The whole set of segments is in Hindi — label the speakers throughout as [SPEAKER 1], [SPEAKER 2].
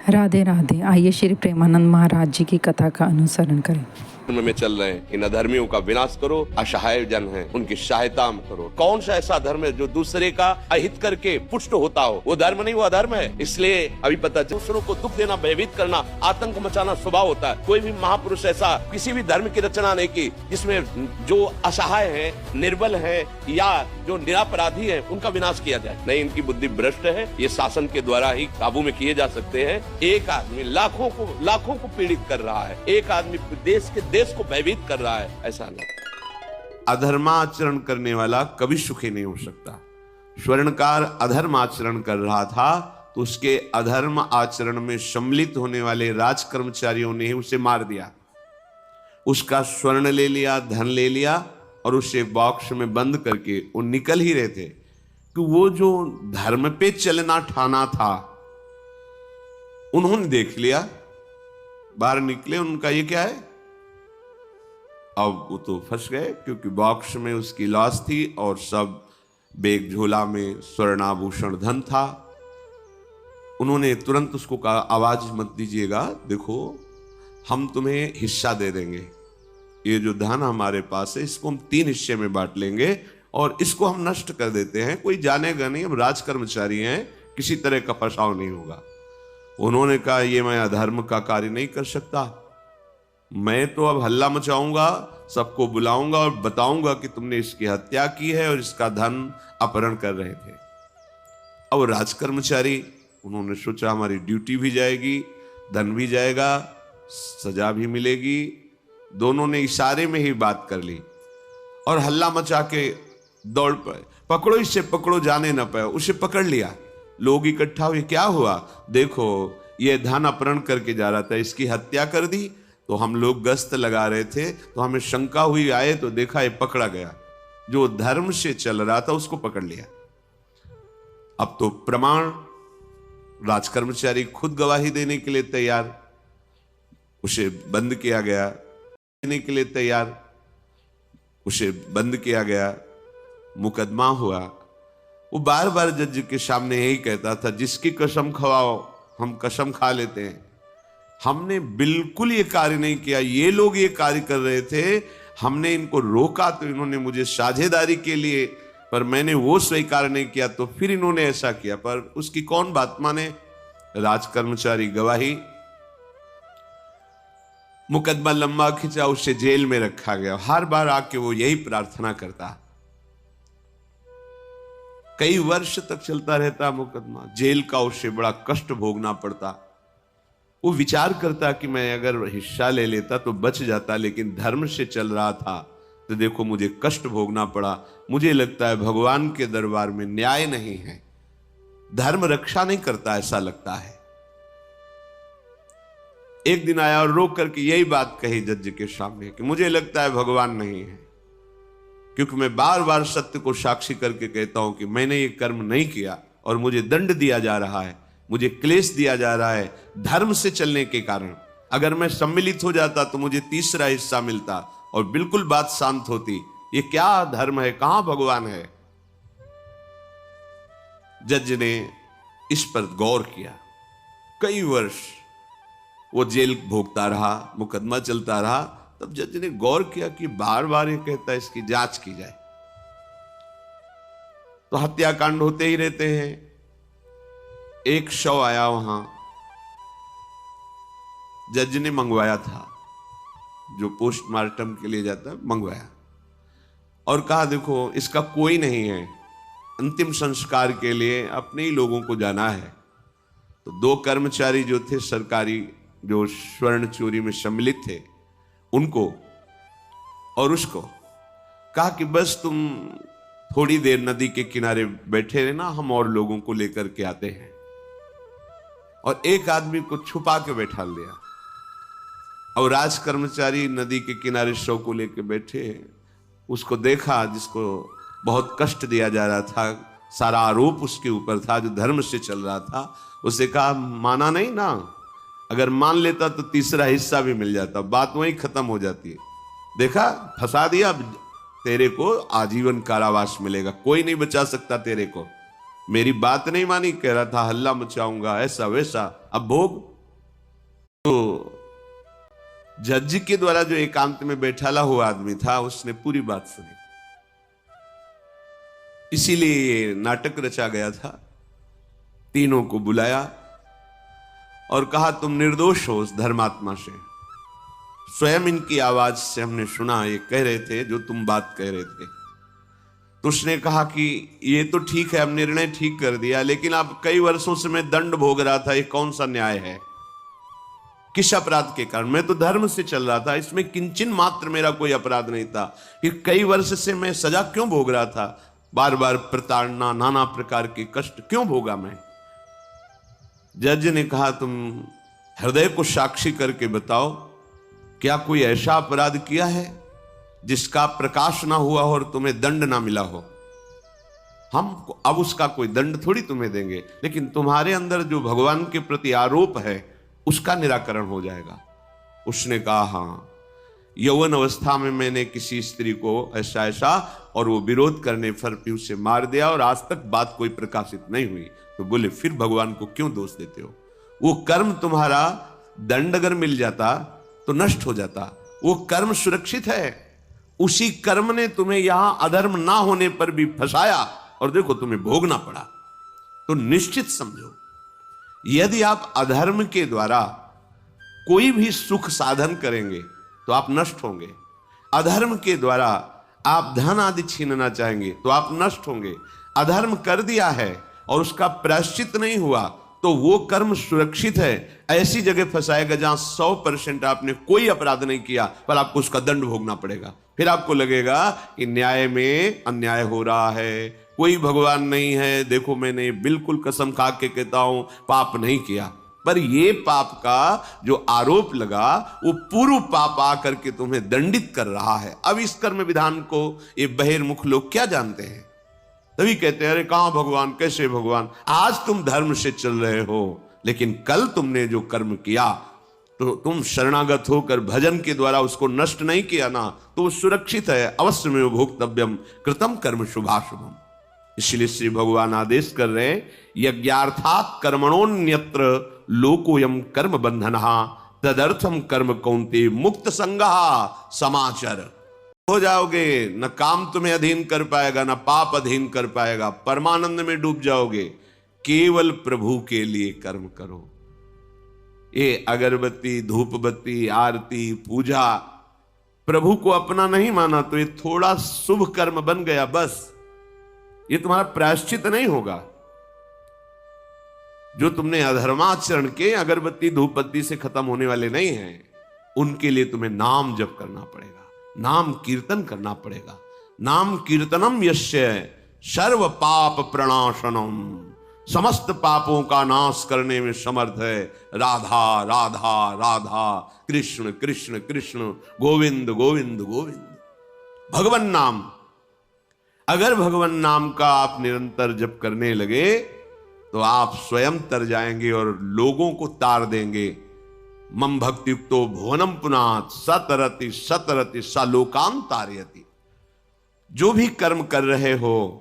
[SPEAKER 1] राधे राधे। आइए श्री प्रेमानंद महाराज जी की कथा का अनुसरण करें।
[SPEAKER 2] धर्म में चल रहे हैं, इन अधर्मियों का विनाश करो। असहाय जन हैं, उनकी सहायता करो। कौन सा ऐसा धर्म है जो दूसरे का अहित करके पुष्ट होता हो? वो धर्म नहीं, वो अधर्म है। इसलिए अभी पता चला, दूसरों को दुख देना, भयभीत करना, आतंक मचाना स्वभाव होता है। कोई भी महापुरुष ऐसा किसी भी धर्म की रचना नहीं की जिसमें जो असहाय है, निर्बल है या जो निरापराधी है उनका विनाश किया जाए। नहीं, इनकी बुद्धि भ्रष्ट है। ये शासन के द्वारा ही काबू में किए जा सकते हैं। एक आदमी लाखों को पीड़ित कर रहा है, एक आदमी देश को भयभीत कर रहा है, ऐसा नहीं। अधर्माचरण करने वाला कभी सुखी नहीं हो सकता। स्वर्णकार अधर्म आचरण कर रहा था तो उसके अधर्म आचरण में सम्मिलित होने वाले राज कर्मचारियों ने उसे मार दिया। उसका स्वर्ण ले लिया, धन ले लिया और उसे बॉक्स में बंद करके वो निकल ही रहे थे कि वो जो धर्म पे चलना ठाना था उन्होंने देख लिया। बाहर निकले, उनका ये क्या है? अब वो तो फंस गए, क्योंकि बॉक्स में उसकी लाश थी और सब बैग झोला में स्वर्णाभूषण धन था। उन्होंने तुरंत उसको कहा, आवाज मत दीजिएगा, देखो हम तुम्हें हिस्सा दे देंगे। ये जो धन हमारे पास है इसको हम 3 हिस्से में बांट लेंगे और इसको हम नष्ट कर देते हैं। कोई जानेगा नहीं, हम राज कर्मचारी हैं, किसी तरह का फसाव नहीं होगा। उन्होंने कहा, ये मैं अधर्म का कार्य नहीं कर सकता। मैं तो अब हल्ला मचाऊंगा, सबको बुलाऊंगा और बताऊंगा कि तुमने इसकी हत्या की है और इसका धन अपहरण कर रहे थे। अब राज कर्मचारी, उन्होंने सोचा हमारी ड्यूटी भी जाएगी, धन भी जाएगा, सजा भी मिलेगी। दोनों ने इशारे में ही बात कर ली और हल्ला मचा के दौड़ पाए, पकड़ो इसे, पकड़ो, जाने न पाए। उसे पकड़ लिया। लोग इकट्ठा हुए, क्या हुआ? देखो ये धन अपहरण करके जा रहा था, इसकी हत्या कर दी। तो हम लोग गश्त लगा रहे थे तो हमें शंका हुई, आए तो देखा ये पकड़ा गया। जो धर्म से चल रहा था उसको पकड़ लिया। अब तो प्रमाण, राज कर्मचारी खुद गवाही देने के लिए तैयार, उसे बंद किया गया। देने के लिए तैयार, उसे बंद किया गया। मुकदमा हुआ। वो बार बार जज के सामने यही कहता था, जिसकी कसम खवाओ हम कसम खा लेते हैं। हमने बिल्कुल ये कार्य नहीं किया, ये लोग ये कार्य कर रहे थे, हमने इनको रोका तो इन्होंने मुझे साझेदारी के लिए, पर मैंने वो स्वीकार नहीं किया तो फिर इन्होंने ऐसा किया। पर उसकी कौन बात माने? राज कर्मचारी गवाही। मुकदमा लंबा खिंचा, उसे जेल में रखा गया। हर बार आके वो यही प्रार्थना करता। कई वर्ष तक चलता रहता मुकदमा। जेल का उसे बड़ा कष्ट भोगना पड़ता। वो विचार करता कि मैं अगर हिस्सा ले लेता तो बच जाता, लेकिन धर्म से चल रहा था तो देखो मुझे कष्ट भोगना पड़ा। मुझे लगता है भगवान के दरबार में न्याय नहीं है, धर्म रक्षा नहीं करता, ऐसा लगता है। एक दिन आया और रोक करके यही बात कही जज के सामने कि मुझे लगता है भगवान नहीं है, क्योंकि मैं बार बार सत्य को साक्षी करके कहता हूं कि मैंने ये कर्म नहीं किया और मुझे दंड दिया जा रहा है, मुझे क्लेश दिया जा रहा है धर्म से चलने के कारण। अगर मैं सम्मिलित हो जाता तो मुझे तीसरा हिस्सा मिलता और बिल्कुल बात शांत होती। ये क्या धर्म है, कहां भगवान है? जज ने इस पर गौर किया। कई वर्ष वो जेल भोगता रहा, मुकदमा चलता रहा। तब जज ने गौर किया कि बार बार ये कहता है इसकी जांच की जाए। तो हत्याकांड होते ही रहते हैं। एक शव आया वहां, जज ने मंगवाया था, जो पोस्टमार्टम के लिए जाता है, मंगवाया और कहा देखो इसका कोई नहीं है, अंतिम संस्कार के लिए अपने ही लोगों को जाना है। तो 2 कर्मचारी जो थे सरकारी, जो स्वर्ण चोरी में सम्मिलित थे, उनको और उसको कहा कि बस तुम थोड़ी देर नदी के किनारे बैठे रहना, हम और लोगों को लेकर के आते हैं। और एक आदमी को छुपा के बैठा लिया और राज कर्मचारी नदी के किनारे शव को लेकर बैठे। उसको देखा, जिसको बहुत कष्ट दिया जा रहा था, सारा आरोप उसके ऊपर था, जो धर्म से चल रहा था। उसे कहा, माना नहीं ना? अगर मान लेता तो तीसरा हिस्सा भी मिल जाता, बात वहीं खत्म हो जाती है। देखा, फंसा दिया, तेरे को आजीवन कारावास मिलेगा, कोई नहीं बचा सकता तेरे को। मेरी बात नहीं मानी, कह रहा था हल्ला मचाऊंगा, ऐसा वैसा। अब भोग, तो जज के द्वारा जो एकांत में बैठाला हुआ आदमी था उसने पूरी बात सुनी, इसीलिए ये नाटक रचा गया था। तीनों को बुलाया और कहा तुम निर्दोष हो उस धर्मात्मा से, स्वयं इनकी आवाज से हमने सुना ये कह रहे थे जो तुम बात कह रहे थे। तो उसने कहा कि ये तो ठीक है, अब निर्णय ठीक कर दिया, लेकिन अब कई वर्षों से मैं दंड भोग रहा था, ये कौन सा न्याय है? किस अपराध के कारण? मैं तो धर्म से चल रहा था, इसमें किंचन मात्र मेरा कोई अपराध नहीं था, फिर कई वर्ष से मैं सजा क्यों भोग रहा था? बार बार प्रताड़ना, नाना प्रकार के कष्ट क्यों भोगा मैं? जज ने कहा तुम हृदय को साक्षी करके बताओ, क्या कोई ऐसा अपराध किया है जिसका प्रकाश ना हुआ हो और तुम्हें दंड ना मिला हो? हम अब उसका कोई दंड थोड़ी तुम्हें देंगे, लेकिन तुम्हारे अंदर जो भगवान के प्रति आरोप है उसका निराकरण हो जाएगा। उसने कहा हाँ, यौवन अवस्था में मैंने किसी स्त्री को ऐसा ऐसा, और वो विरोध करने पर भी उसे मार दिया और आज तक बात कोई प्रकाशित नहीं हुई। तो बोले फिर भगवान को क्यों दोष देते हो? वो कर्म तुम्हारा दंड अगर मिल जाता तो नष्ट हो जाता, वो कर्म सुरक्षित है। उसी कर्म ने तुम्हें यहां अधर्म ना होने पर भी फंसाया और देखो तुम्हें भोगना पड़ा। तो निश्चित समझो, यदि आप अधर्म के द्वारा कोई भी सुख साधन करेंगे तो आप नष्ट होंगे। अधर्म के द्वारा आप धन आदि छीनना चाहेंगे तो आप नष्ट होंगे। अधर्म कर दिया है और उसका प्रायश्चित नहीं हुआ तो वो कर्म सुरक्षित है। ऐसी जगह फंसाएगा जहां 100% आपने कोई अपराध नहीं किया पर आपको उसका दंड भोगना पड़ेगा। फिर आपको लगेगा कि न्याय में अन्याय हो रहा है, कोई भगवान नहीं है। देखो मैंने बिल्कुल कसम खा के कहता हूं पाप नहीं किया, पर ये पाप का जो आरोप लगा वो पूर्व पाप आकर के तुम्हें दंडित कर रहा है। अब इस कर्म विधान को ये बहिर्मुख लोग क्या जानते हैं? तभी कहते हैं अरे कहां भगवान, कैसे भगवान? आज तुम धर्म से चल रहे हो, लेकिन कल तुमने जो कर्म किया तो तुम शरणागत होकर भजन के द्वारा उसको नष्ट नहीं किया ना, तो वो सुरक्षित है। अवश्य में भोक्तव्यम कृतम कर्म शुभाशुभम। इसलिए श्री भगवान आदेश कर रहे हैं यज्ञार्थात् कर्मणोन्यत्र लोकोयम कर्म बंधनः तदर्थम कर्म कौन्ते मुक्त संगः समाचर। हो जाओगे, न काम तुम्हें अधीन कर पाएगा, न पाप अधीन कर पाएगा, परमानंद में डूब जाओगे। केवल प्रभु के लिए कर्म करो। ये अगरबत्ती, धूप बत्ती, आरती, पूजा प्रभु को अपना नहीं माना तो ये थोड़ा शुभ कर्म बन गया, बस ये तुम्हारा प्रायश्चित नहीं होगा। जो तुमने अधर्माचरण के अगरबत्ती धूप बत्ती से खत्म होने वाले नहीं हैं, उनके लिए तुम्हें नाम जप करना पड़ेगा, नाम कीर्तन करना पड़ेगा। नाम कीर्तनम यस्य सर्व पाप प्रणाशनम, समस्त पापों का नाश करने में समर्थ है। राधा राधा राधा, कृष्ण कृष्ण कृष्ण, गोविंद गोविंद गोविंद। भगवान नाम, अगर भगवान नाम का आप निरंतर जप करने लगे तो आप स्वयं तर जाएंगे और लोगों को तार देंगे। मम भक्तियुक्तो भुवनम पुनात् सतरति सतरति स लोकान् तारयति। जो भी कर्म कर रहे हो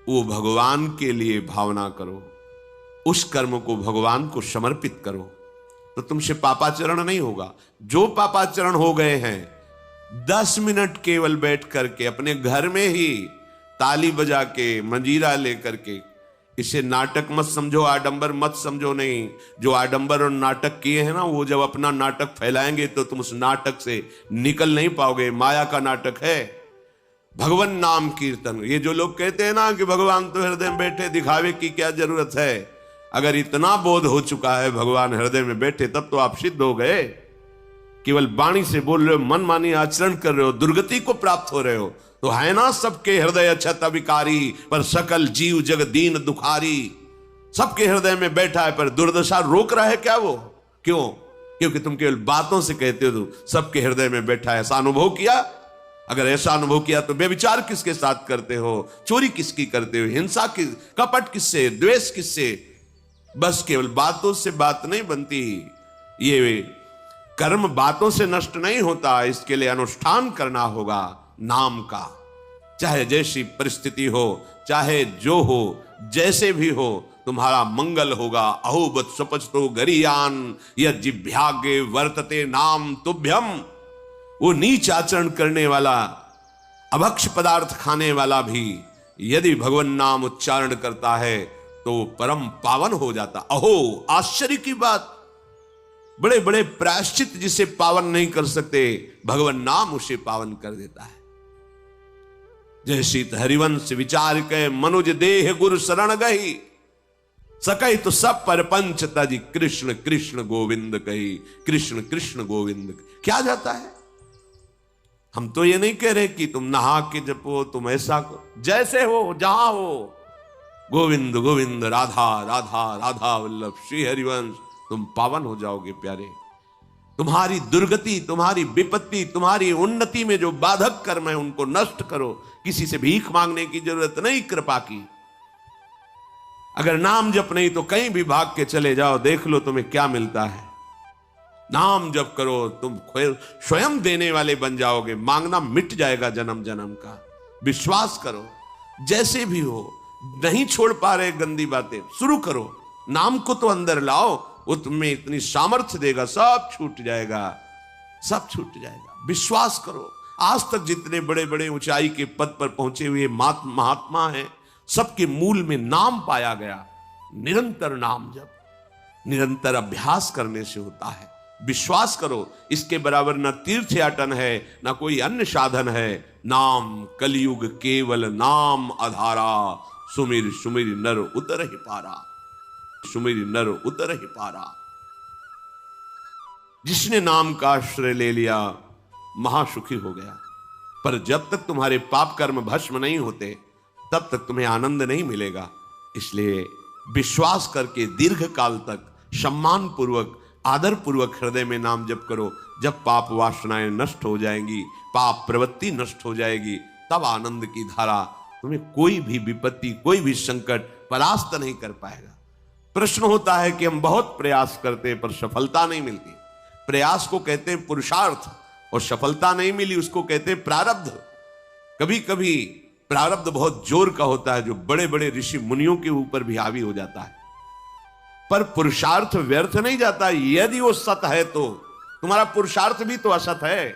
[SPEAKER 2] वो भगवान के लिए भावना करो, उस कर्म को भगवान को समर्पित करो, तो तुमसे पापाचरण नहीं होगा। जो पापाचरण हो गए हैं 10 मिनट केवल बैठ करके अपने घर में ही ताली बजा के मंजीरा लेकर के, इसे नाटक मत समझो, आडंबर मत समझो। नहीं, जो आडंबर और नाटक किए हैं ना, वो जब अपना नाटक फैलाएंगे तो तुम उस नाटक से निकल नहीं पाओगे। माया का नाटक है। भगवान नाम कीर्तन, ये जो लोग कहते हैं ना कि भगवान तो हृदय में बैठे, दिखावे की क्या जरूरत है? अगर इतना बोध हो चुका है भगवान हृदय में बैठे, तब तो आप सिद्ध हो गए। केवल वाणी से बोल रहे हो, मन मानी आचरण कर रहे हो, दुर्गति को प्राप्त हो रहे हो, तो है ना सबके हृदय अछत विकारी, पर सकल जीव जग दीन दुखारी। सबके हृदय में बैठा है पर दुर्दशा रोक रहा है क्या वो? क्यों? क्योंकि तुम केवल बातों से कहते हो तो सबके हृदय में बैठा है। ऐसा अनुभव किया? अगर ऐसा अनुभव किया तो बेविचार किसके साथ करते हो, चोरी किसकी करते हो, हिंसा की, कपट किससे, द्वेष किससे? बस केवल बातों से बात नहीं बनती। ये कर्म बातों से नष्ट नहीं होता, इसके लिए अनुष्ठान करना होगा नाम का। चाहे जैसी परिस्थिति हो, चाहे जो हो, जैसे भी हो, तुम्हारा मंगल होगा। अहोबत सपचतो गरियान यद जिभ्यागे वर्तते नाम तुभ्यम। वो नीच आचरण करने वाला, अभक्ष पदार्थ खाने वाला भी यदि भगवान नाम उच्चारण करता है तो परम पावन हो जाता। अहो, आश्चर्य की बात, बड़े बड़े प्रायश्चित जिसे पावन नहीं कर सकते, भगवान नाम उसे पावन कर देता है। जय सीत हरिवंश विचार के मनुज देह गुरु शरण गही। सकई तो सब परपंच तज कृष्ण कृष्ण गोविंद कही। कृष्ण कृष्ण गोविंद क्या जाता है। हम तो ये नहीं कह रहे कि तुम नहा के जपो, तुम ऐसा करो, जैसे हो जहां हो, गोविंद गोविंद राधा राधा राधा वल्लभ श्री हरिवंश, तुम पावन हो जाओगे प्यारे। तुम्हारी दुर्गति, तुम्हारी विपत्ति, तुम्हारी उन्नति में जो बाधक कर्म है उनको नष्ट करो। किसी से भीख मांगने की जरूरत नहीं, कृपा की। अगर नाम जप नहीं तो कहीं भी भाग के चले जाओ, देख लो तुम्हें क्या मिलता है। नाम जप करो, तुम स्वयं देने वाले बन जाओगे। मांगना मिट जाएगा जन्म जन्म का। विश्वास करो, जैसे भी हो, नहीं छोड़ पा रहे गंदी बातें, शुरू करो। नाम को तो अंदर लाओ, वो तुम्हें इतनी सामर्थ्य देगा, सब छूट जाएगा, सब छूट जाएगा। विश्वास करो। आज तक जितने बड़े बड़े ऊंचाई के पद पर पहुंचे हुए महात्मा हैं, सबके मूल में नाम पाया गया। निरंतर नाम जप, निरंतर अभ्यास करने से होता है। विश्वास करो, इसके बराबर न तीर्थ याटन है, न कोई अन्य साधन है। नाम कलयुग केवल नाम आधारा। सुमिर सुमिर नर उतर ही पारा। सुमिर नर उतर ही पारा। जिसने नाम का आश्रय ले लिया महासुखी हो गया। पर जब तक तुम्हारे पाप कर्म भस्म नहीं होते तब तक तुम्हें आनंद नहीं मिलेगा। इसलिए विश्वास करके दीर्घ काल तक सम्मान पूर्वक, आदर पूर्वक हृदय में नाम जप करो। जब पाप वासनाएं नष्ट हो जाएंगी, पाप प्रवृत्ति नष्ट हो जाएगी, तब आनंद की धारा, तुम्हें कोई भी विपत्ति, कोई भी संकट परास्त नहीं कर पाएगा। प्रश्न होता है कि हम बहुत प्रयास करते हैं पर सफलता नहीं मिलती। प्रयास को कहते हैं पुरुषार्थ, और सफलता नहीं मिली उसको कहते हैं प्रारब्ध। कभी कभी प्रारब्ध बहुत जोर का होता है, जो बड़े बड़े ऋषि मुनियों के ऊपर भी हावी हो जाता है। पर पुरुषार्थ व्यर्थ नहीं जाता। यदि वो सत है तो तुम्हारा पुरुषार्थ भी तो असत है।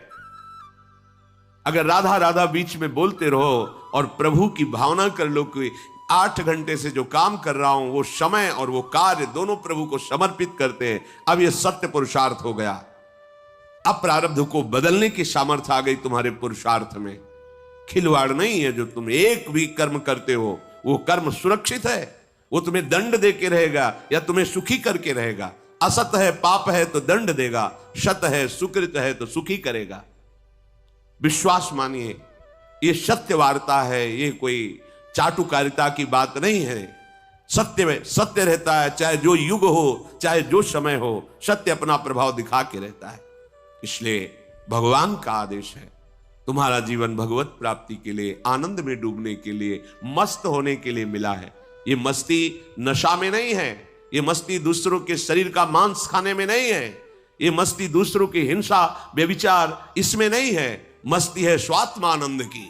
[SPEAKER 2] अगर राधा राधा बीच में बोलते रहो और प्रभु की भावना कर लो कि 8 घंटे से जो काम कर रहा हूं वो समय और वो कार्य दोनों प्रभु को समर्पित करते हैं, अब ये सत्य पुरुषार्थ हो गया। अब प्रारब्ध को बदलने की सामर्थ्य आ गई तुम्हारे पुरुषार्थ में। खिलवाड़ नहीं है। जो तुम एक भी कर्म करते हो वो कर्म सुरक्षित है, वो तुम्हें दंड दे के रहेगा या तुम्हें सुखी करके रहेगा। असत है, पाप है तो दंड देगा, सत है, सुकृत है तो सुखी करेगा। विश्वास मानिए, ये सत्य वार्ता है, ये कोई चाटुकारिता की बात नहीं है। सत्य में सत्य रहता है, चाहे जो युग हो, चाहे जो समय हो, सत्य अपना प्रभाव दिखा के रहता है। इसलिए भगवान का आदेश है, तुम्हारा जीवन भगवत प्राप्ति के लिए, आनंद में डूबने के लिए, मस्त होने के लिए मिला है। ये मस्ती नशा में नहीं है, ये मस्ती दूसरों के शरीर का मांस खाने में नहीं है, ये मस्ती दूसरों की हिंसा व्यभिचार इसमें नहीं है। मस्ती है स्वात्मानंद की।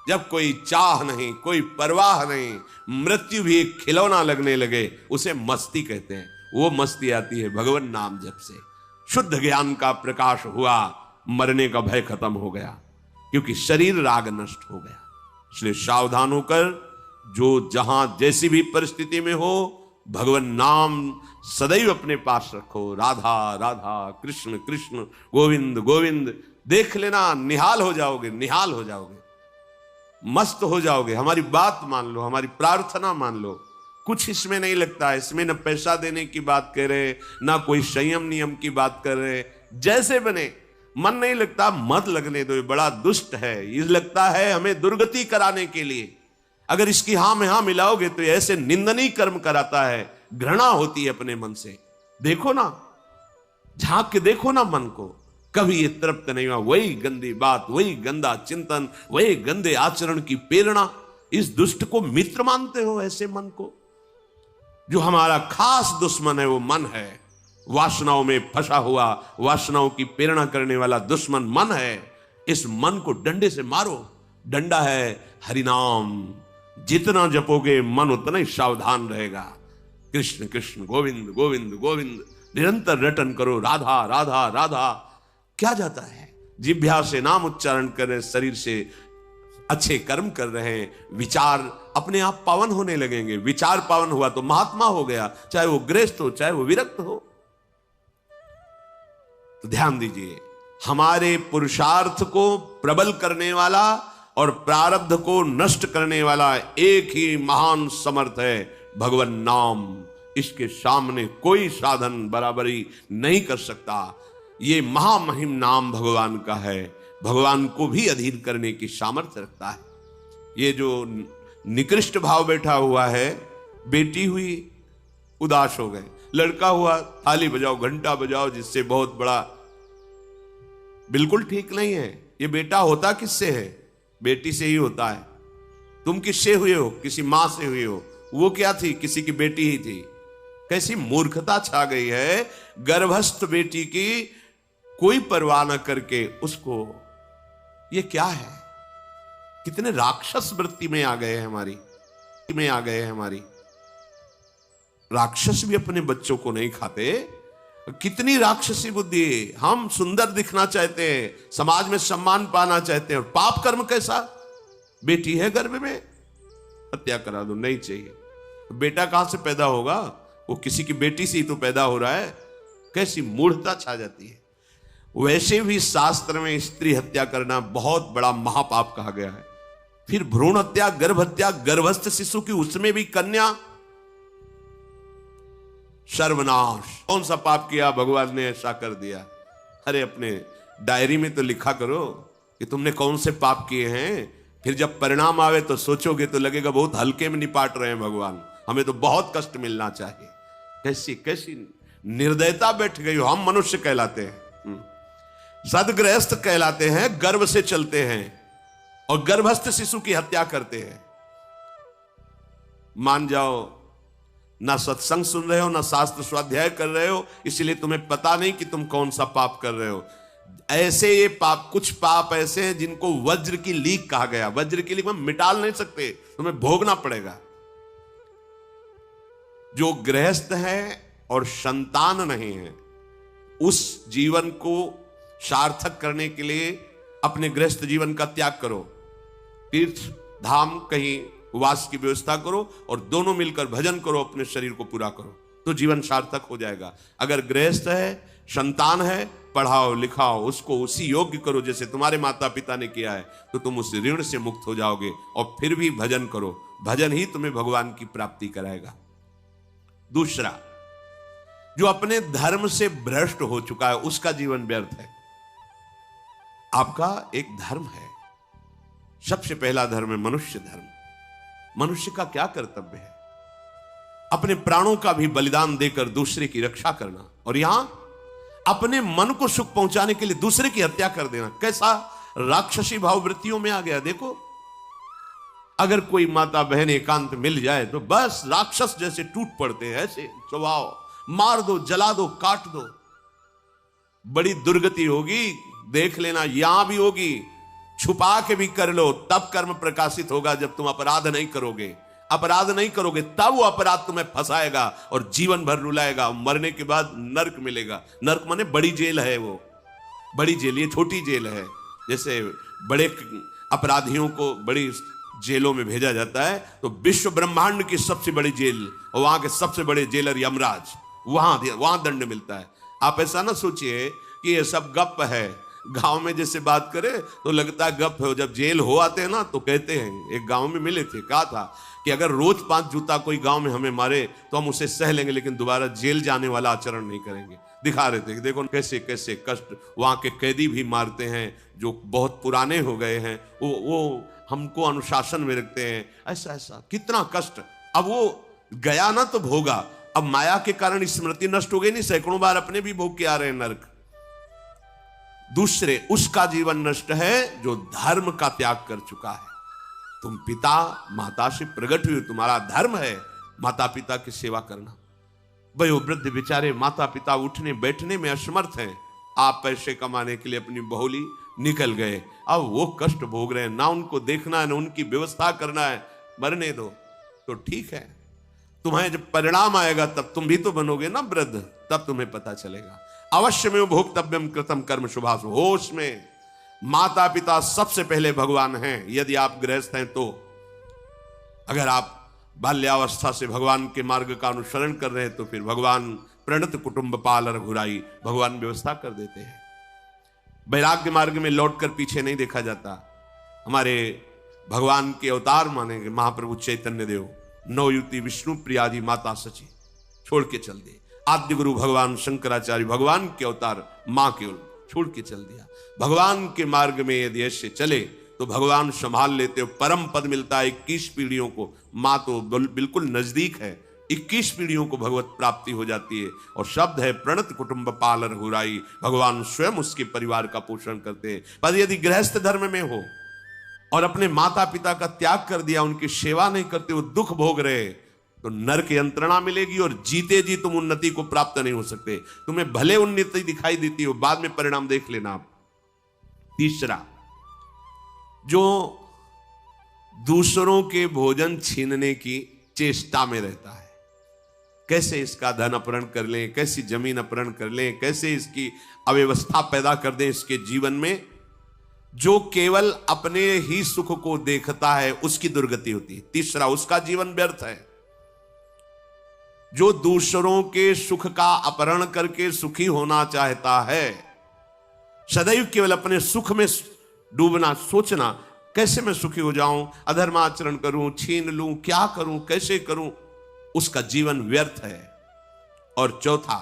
[SPEAKER 2] जब कोई चाह नहीं, कोई परवाह नहीं, मृत्यु भी एक खिलौना लगने लगे, उसे मस्ती कहते हैं। वो मस्ती आती है भगवान नाम जप से। शुद्ध ज्ञान का प्रकाश हुआ, मरने का भय खत्म हो गया, क्योंकि शरीर राग नष्ट हो गया। इसलिए सावधान होकर, जो जहां जैसी भी परिस्थिति में हो, भगवान नाम सदैव अपने पास रखो। राधा राधा, कृष्ण कृष्ण, गोविंद गोविंद। देख लेना, निहाल हो जाओगे, निहाल हो जाओगे, मस्त हो जाओगे। हमारी बात मान लो, हमारी प्रार्थना मान लो। कुछ इसमें नहीं लगता है। इसमें न पैसा देने की बात कर रहे, ना कोई संयम नियम की बात कर रहे। जैसे बने, मन नहीं लगता, मत लगने दो, ये बड़ा दुष्ट है। ये लगता है हमें दुर्गति कराने के लिए। अगर इसकी हां में हां मिलाओगे तो ऐसे निंदनीय कर्म कराता है, घृणा होती है अपने मन से। देखो ना, झांक के देखो ना मन को, कभी ये तृप्त नहीं हुआ। वही गंदी बात, वही गंदा चिंतन, वही गंदे आचरण की प्रेरणा। इस दुष्ट को मित्र मानते हो, ऐसे मन को? जो हमारा खास दुश्मन है वो मन है। वासनाओं में फंसा हुआ, वासनाओं की प्रेरणा करने वाला दुश्मन मन है। इस मन को डंडे से मारो। डंडा है हरिनाम। जितना जपोगे मन उतना ही सावधान रहेगा। कृष्ण कृष्ण गोविंद गोविंद गोविंद निरंतर रटन करो, राधा राधा राधा। क्या जाता है? जिह्वा से नाम उच्चारण कर रहे, शरीर से अच्छे कर्म कर रहे हैं, विचार अपने आप पावन होने लगेंगे। विचार पावन हुआ तो महात्मा हो गया, चाहे वो गृहस्थ हो चाहे वो विरक्त हो। तो ध्यान दीजिए, हमारे पुरुषार्थ को प्रबल करने वाला और प्रारब्ध को नष्ट करने वाला एक ही महान समर्थ है, भगवान नाम। इसके सामने कोई साधन बराबरी नहीं कर सकता। ये महामहिम नाम भगवान का है, भगवान को भी अधीन करने की सामर्थ्य रखता है। ये जो निकृष्ट भाव बैठा हुआ है, बेटी हुई उदास हो गए, लड़का हुआ थाली बजाओ घंटा बजाओ, जिससे बहुत बड़ा, बिल्कुल ठीक नहीं है। ये बेटा होता किससे है? बेटी से ही होता है। तुम किससे हुए हो? किसी मां से हुए हो। वो क्या थी? किसी की बेटी ही थी। कैसी मूर्खता छा गई है, गर्भस्थ बेटी की कोई परवाह न करके उसको, ये क्या है? कितने राक्षस वृत्ति में आ गए हैं हमारी। राक्षस भी अपने बच्चों को नहीं खाते। कितनी राक्षसी बुद्धि। हम सुंदर दिखना चाहते हैं, समाज में सम्मान पाना चाहते हैं, और पाप कर्म कैसा? बेटी है गर्भ में, हत्या करा दो, नहीं चाहिए। बेटा कहां से पैदा होगा? वो किसी की बेटी से ही तो पैदा हो रहा है। कैसी मूढ़ता छा जाती है। वैसे भी शास्त्र में स्त्री हत्या करना बहुत बड़ा महापाप कहा गया है। फिर भ्रूण हत्या, गर्भ हत्या, गर्भस्थ शिशु की, उसमें भी कन्या, सर्वनाश। कौन सा पाप किया भगवान ने ऐसा कर दिया? अरे अपने डायरी में तो लिखा करो कि तुमने कौन से पाप किए हैं। फिर जब परिणाम आवे तो सोचोगे तो लगेगा बहुत हल्के में निपाट रहे हैं भगवान, हमें तो बहुत कष्ट मिलना चाहिए। कैसी कैसी निर्दयता बैठ गई हो। हम मनुष्य कहलाते हैं, सदगृहस्थ कहलाते हैं, गर्भ से चलते हैं और गर्भस्थ शिशु की हत्या करते हैं। मान जाओ, ना सत्संग सुन रहे हो, ना शास्त्र स्वाध्याय कर रहे हो, इसलिए तुम्हें पता नहीं कि तुम कौन सा पाप कर रहे हो। ऐसे ये पाप, कुछ पाप ऐसे हैं जिनको वज्र की लीक कहा गया। वज्र की लीक में मिटाल नहीं सकते, तुम्हें भोगना पड़ेगा। जो गृहस्थ है और संतान नहीं है, उस जीवन को सार्थक करने के लिए अपने गृहस्थ जीवन का त्याग करो, तीर्थ धाम कहीं वास की व्यवस्था करो और दोनों मिलकर भजन करो, अपने शरीर को पूरा करो, तो जीवन सार्थक हो जाएगा। अगर गृहस्थ है, संतान है, पढ़ाओ लिखाओ, उसको उसी योग्य करो जैसे तुम्हारे माता पिता ने किया है, तो तुम उस ऋण से मुक्त हो जाओगे। और फिर भी भजन करो, भजन ही तुम्हें भगवान की प्राप्ति कराएगा। दूसरा, जो अपने धर्म से भ्रष्ट हो चुका है, उसका जीवन व्यर्थ है। आपका एक धर्म है, सबसे पहला धर्म है मनुष्य धर्म। मनुष्य का क्या कर्तव्य है? अपने प्राणों का भी बलिदान देकर दूसरे की रक्षा करना, और यहां अपने मन को सुख पहुंचाने के लिए दूसरे की हत्या कर देना। कैसा राक्षसी भाव वृत्तियों में आ गया। देखो, अगर कोई माता बहन एकांत मिल जाए तो बस राक्षस जैसे टूट पड़ते हैं। ऐसे स्वभाव, मार दो, जला दो, काट दो। बड़ी दुर्गति होगी, देख लेना, यहां भी होगी। छुपा के भी कर लो, तब कर्म प्रकाशित होगा। जब तुम अपराध नहीं करोगे, अपराध नहीं करोगे, तब वो अपराध तुम्हें फंसाएगा और जीवन भर रुलाएगा। मरने के बाद नर्क मिलेगा। नर्क माने बड़ी जेल है, वो बड़ी जेल, ये छोटी जेल है। जैसे बड़े अपराधियों को बड़ी जेलों में भेजा जाता है, तो विश्व ब्रह्मांड की सबसे बड़ी जेल और वहां के सबसे बड़े जेलर यमराज, वहां दंड मिलता है। आप ऐसा ना सोचिए कि ये सब गप है। गांव में जैसे बात करे तो लगता है गप है, जब जेल हो आते हैं ना तो कहते हैं। एक गांव में मिले थे, कहा था कि अगर रोज 5 जूता कोई गांव में हमें मारे तो हम उसे सह लेंगे, लेकिन दोबारा जेल जाने वाला आचरण नहीं करेंगे। दिखा रहे थे कि देखो कैसे कैसे कष्ट वहां के कैदी भी मारते हैं, जो बहुत पुराने हो गए हैं, वो हमको अनुशासन में रखते हैं। ऐसा ऐसा कितना कष्ट। अब वो गया ना तो भोगा, अब माया के कारण स्मृति नष्ट हो गई नहीं, सैकड़ों बार अपने भी भोग के आ रहे हैं नरक। दूसरे, उसका जीवन नष्ट है जो धर्म का त्याग कर चुका है। तुम पिता माता से प्रकट हुए, तुम्हारा धर्म है माता पिता की सेवा करना। वयोवृद्ध बेचारे माता पिता उठने बैठने में असमर्थ हैं। आप पैसे कमाने के लिए अपनी बहुली निकल गए, अब वो कष्ट भोग रहे हैं। ना उनको देखना है, ना उनकी व्यवस्था करना है, मरने दो तो ठीक है। तुम्हें जब परिणाम आएगा तब तुम भी तो बनोगे ना वृद्ध, तब तुम्हें पता चलेगा। अवश्य में भोक्तव्यम कृतम कर्म शुभाशु। होश में माता पिता सबसे पहले भगवान हैं यदि आप गृहस्थ हैं तो। अगर आप बाल्यावस्था से भगवान के मार्ग का अनुसरण कर रहे हैं तो फिर भगवान प्रणत कुटुंब पाल रघुराई, भगवान व्यवस्था कर देते हैं। वैराग्य मार्ग में लौटकर पीछे नहीं देखा जाता। हमारे भगवान के अवतार मानेंगे महाप्रभु चैतन्य देव, नवयुति विष्णु प्रियादि माता सची छोड़ के चल दिए। आद्य गुरु भगवान शंकराचार्य भगवान के अवतार मां केवल छोड़ के चल दिया। भगवान के मार्ग में यदि ऐसे चले तो भगवान संभाल लेते हो। परम पद मिलता है 21 पीढ़ियों को। मां तो बिल्कुल नजदीक है, 21 पीढ़ियों को भगवत प्राप्ति हो जाती है। और शब्द है प्रणत कुटुंब पाल रघुराई, भगवान स्वयं उसके परिवार का पोषण करते हैं। पर यदि गृहस्थ धर्म में हो और अपने माता पिता का त्याग कर दिया, उनकी सेवा नहीं करते, वो दुख भोग रहे, तो नरक यंत्रणा मिलेगी और जीते जी तुम उन्नति को प्राप्त नहीं हो सकते। तुम्हें भले उन्नति दिखाई देती हो, बाद में परिणाम देख लेना आप। तीसरा, जो दूसरों के भोजन छीनने की चेष्टा में रहता है, कैसे इसका धन अपहरण कर लें, कैसी जमीन अपहरण कर लें, कैसे इसकी अव्यवस्था पैदा कर दें इसके जीवन में, जो केवल अपने ही सुख को देखता है उसकी दुर्गति होती है। तीसरा, उसका जीवन व्यर्थ है। जो दूसरों के सुख का अपहरण करके सुखी होना चाहता है, सदैव केवल अपने सुख में डूबना, सोचना कैसे मैं सुखी हो जाऊं, अधर्माचरण करूं, छीन लूं, क्या करूं, कैसे करूं, उसका जीवन व्यर्थ है। और चौथा,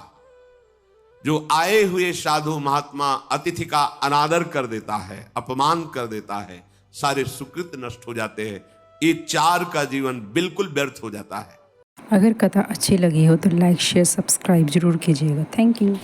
[SPEAKER 2] जो आए हुए साधु महात्मा अतिथि का अनादर कर देता है, अपमान कर देता है, सारे सुकृत नष्ट हो जाते हैं। ये 4 का जीवन बिल्कुल व्यर्थ हो जाता है।
[SPEAKER 1] अगर कथा अच्छी लगी हो तो लाइक शेयर सब्सक्राइब जरूर कीजिएगा। Thank you.